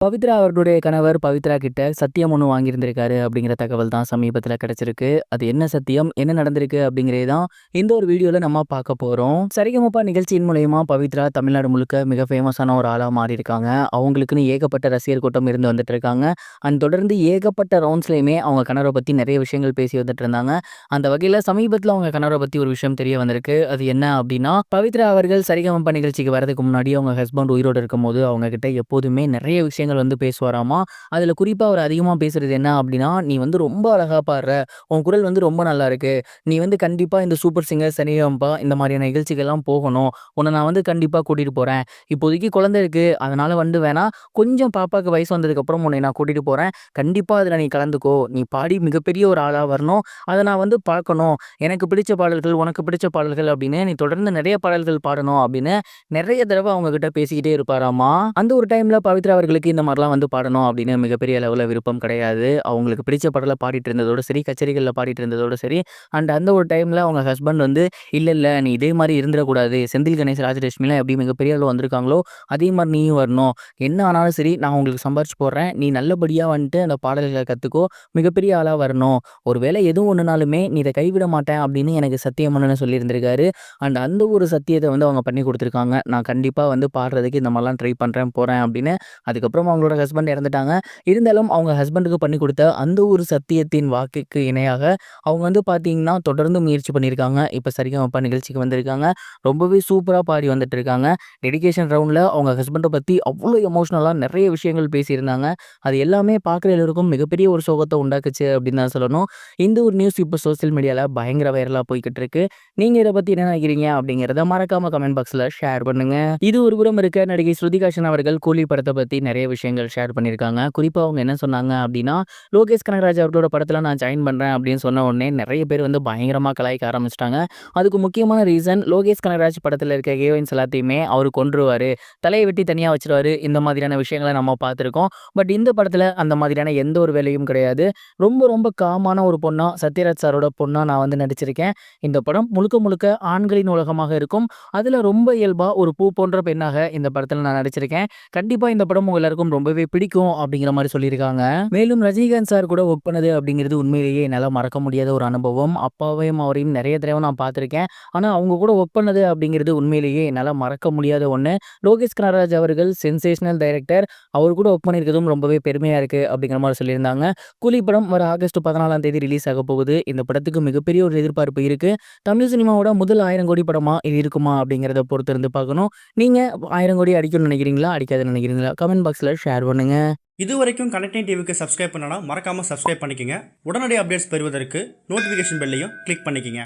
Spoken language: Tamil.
பவித்ரா அவர்களுடைய கணவர் பவித்ரா கிட்ட சத்தியம் ஒண்ணு வாங்கியிருந்திருக்காரு அப்படிங்கிற தகவல் தான் சமீபத்தில கிடைச்சிருக்கு. அது என்ன சத்தியம்? என்ன நடந்திருக்கு? அப்படிங்கிறது தான் இந்த ஒரு வீடியோல நம்ம பார்க்க போறோம். சரிகமப நிகழ்ச்சியின் மூலியமா பவித்ரா தமிழ்நாடு முழுக்க மிக ஃபேமஸான ஒரு ஆளா மாறியிருக்காங்க. அவங்களுக்குன்னு ஏகப்பட்ட ரசிகர் கூட்டம் இருந்து வந்துட்டு இருக்காங்க. அண்ட் தொடர்ந்து ஏகப்பட்ட ரவுண்ட்ஸ்லயுமே அவங்க கணவர பத்தி நிறைய விஷயங்கள் பேசி வந்துட்டு இருந்தாங்க. அந்த வகையில சமீபத்தில அவங்க கணவர பத்தி ஒரு விஷயம் தெரிய வந்திருக்கு. அது என்ன அப்படின்னா, பவித்ரா அவர்கள் சரிகமப நிகழ்ச்சிக்கு வரதுக்கு முன்னாடி அவங்க ஹஸ்பண்ட் உயிரோட இருக்கும்போது அவங்க கிட்ட எப்போதுமே நிறைய விஷயங்கள் வந்து பேசுவாராமா. அதுல குறிப்பா அவர் அதிகமா பேசுறது என்ன அப்படின்னா, "நீ வந்து ரொம்ப அழகா பாடுற. உன் குரல் வந்து ரொம்ப நல்லா இருக்கு. நீ வந்து கண்டிப்பா இந்த சூப்பர் சிங்கர், சரிகமபா இந்த மாதிரியான நிகழ்ச்சிக்கெல்லாம் போகணும். உன்ன நான் வந்து கண்டிப்பா கூட்டிட்டு போறேன். இப்போதைக்கு குழந்தை இருக்கு. அதனால வந்து வேணா கொஞ்சம் பாப்பாக்கு வயசு வந்ததுக்கப்புறம் உன்னை நான் கூட்டிட்டு போறேன். கண்டிப்பா அதுல நீ கலந்துக்கோ. நீ பாடி மிகப்பெரிய ஒரு ஆளா வரணும். அத நான் வந்து பார்க்கணும். எனக்கு பிடிச்ச பாடல்கள், உனக்கு பிடிச்ச பாடல்கள் அப்படின்னு நீ தொடர்ந்து நிறைய பாடல்கள் பாடணும்." அப்படின்னு நிறைய தடவ அவங்க கிட்ட பேசிக்கிட்டே இருப்பாராமா. அந்த ஒரு டைம்ல பவித்ரா அவர்களுக்கு இந்த மாரிலாம் வந்து பாடணும் அப்படின்னு மிகப்பெரிய அளவுல விருப்பம் கிடையாது. அவங்களுக்கு பிடிச்ச பாடல பாடிட்டு இருந்ததோட சரி, கச்சேரிகள்ல பாடிட்டு இருந்ததோட சரி, அண்ட் அந்த ஒரு டைம்ல அவங்க ஹஸ்பண்ட் வந்து, "இல்ல, இல்ல நீ இதே மாரி இருந்துறக்கூடாது. செந்தில் கணேஷ், ராஜலட்சுமிலாம் எப்படி மிகப்பெரிய அளவுல வந்திருக்காங்களோ, அதே மாரி நீயும் வரணும். என்ன ஆனாலும் சரி நான் உங்களுக்கு சம்பாரிச்சு போடுறேன். நீ நல்லபடியா வந்துட்டு அந்த பாடல்கள கத்துக்கோ. மிகப்பெரிய ஆளா வரணும். ஒரு வேளை எது ஒண்ணுனாலுமே நீ இத கைவிட மாட்டேன்." அப்படின்னு எனக்கு சத்தியம் பண்ணுன்னு சொல்லியிருந்திருக்காரு. அண்ட் அந்த ஒரு சத்தியத்த வந்து அவங்க பண்ணி குடுத்துருக்காங்க. "நான் கண்டிப்பா வந்து பாடுறதுக்கு இந்த மாரிலாம் ட்ரை பண்றேன், போறேன்." அப்படின்னு. அதுக்கப்புறம் அவங்களோட ஹஸ்பண்ட் இறந்துட்டாங்க. இருந்தாலும் அவங்க ஹஸ்பண்டுக்கு பண்ணி குடுத்த அந்த ஒரு சத்தியத்தின் வாக்குக்கு இணையாக அவங்க வந்து பார்த்தீங்கன்னா, தொடர்ந்து முயற்சி பண்ணியிருக்காங்க. இப்ப சரிகமப நிகழ்ச்சிக்கு வந்திருக்காங்க. ரொம்பவே சூப்பரா பாடி வந்துட்டு இருக்காங்க. டெடிகேஷன் ரவுண்ட்ல அவங்க ஹஸ்பண்ட பத்தி அவ்ளோ எமோஷனலா நெறைய விஷயங்கள் பேசியிருந்தாங்க. அது எல்லாமே பார்க்குற எல்லோருக்கும் மிகப்பெரிய ஒரு சோகத்த உண்டாக்குச்சு அப்படின்னு தான் சொல்லணும். இந்த ஒரு நியூஸ் இப்ப சோசியல் மீடியால பயங்கர வைரலா போய்க்கிட்டு இருக்கு. நீங்க இத பத்தி என்ன நினைக்கிறீங்க? அப்படிங்கிறத மறக்காம கமெண்ட் பாக்ஸ்ல ஷேர் பண்ணுங்க. இது ஒரு புறம் இருக்க, நடிகை ஸ்ருதிஹாசன் அவர்கள் கூலி படத்த பத்தி நிறைய விஷயங்கள் ஷேர் பண்ணியிருக்காங்க. குறிப்பா அவங்க என்ன சொன்னாங்க அப்படின்னா, லோகேஷ் கனகராஜ் அவர்களோட படத்துல நான் ஜாயின் பண்றேன் அப்படின்னு சொன்ன உடனே நிறைய பேர் வந்து பயங்கரமா கலாய்க்க ஆரம்பிச்சுட்டாங்க. அதுக்கு முக்கியமான ரீசன், லோகேஷ் கனகராஜ் படத்துல இருக்க ஹீரோயின்ஸ் எல்லாத்தையுமே அவரு கொன்றுவாரு, தலைய வெட்டி தனியா வச்சுருவாரு. இந்த மாதிரியான விஷயங்கள நம்ம பார்த்துருக்கோம். பட் இந்த படத்துல அந்த மாதிரியான எந்த ஒரு வேலையும் கிடையாது. ரொம்ப ரொம்ப காமான ஒரு பொண்ணா, சத்யராஜ் சாரோட பொண்ணா நான் வந்து நடிச்சிருக்கேன். இந்த படம் முழுக்க முழுக்க ஆண்களின் உலகமாக இருக்கும். அதுல ரொம்ப இயல்பா ஒரு பூ போன்ற பெண்ணாக இந்த படத்துல நான் நடிச்சிருக்கேன். கண்டிப்பா இந்த படம் உங்க எல்லாருக்கும் ரொம்பவே பிடிக்கும் அப்படிங்கிற மாரி சொல்லியிருக்காங்க. மேலும் ரஜினிகாந்த் சார் கூட ஒர்க் பண்ணது அப்படிங்கிறது உண்மையிலேயே என்னால மறக்க முடியாத ஒரு அனுபவம். அப்பாவையும் அவரையும் நிறைய தடவ நான் பார்த்துருக்கேன். ஆனா அவங்க கூட ஒர்க் பண்ணது அப்படிங்கிறது உண்மையிலேயே என்னால மறக்க முடியாத ஒண்ணு. லோகேஷ் கனகராஜ் அவர்கள் சென்சேஷனல் டைரக்டர். அவர் கூட ஒர்க் பண்ணியிருக்கிறதும் ரொம்பவே பெருமையா இருக்கு அப்படிங்கிற மாரி சொல்லியிருந்தாங்க. கூலி படம் வர ஆகஸ்ட் 14ஆம் தேதி ரிலீஸ் ஆக போகுது. இந்த படத்துக்கு மிகப்பெரிய ஒரு எதிர்பார்ப்பு இருக்கு. தமிழ் சினிமாவோட முதல் 1000 கோடி படமா இது இருக்குமா அப்படிங்கிறத பொறுத்து இருந்து பார்க்கணும். நீங்க 1000 கோடி அடிக்கும்னு நினைக்கிறீங்களா? அடிக்காதுன்னு நினைக்கிறீங்களா? கமெண்ட் பாக்ஸ்ல ஷேர் பண்ணுங்க. இதுவரைக்கும் கனெக்டிங் டிவிக்கு சப்ஸ்கிரைப் பண்ணனா மறக்காம சப்ஸ்கிரைப் பண்ணிக்கங்க. உடனடி அப்டேட்ஸ் பெறுவதற்கு நோட்டிஃபிகேஷன் பெல்லையும் கிளிக் பண்ணிக்கங்க.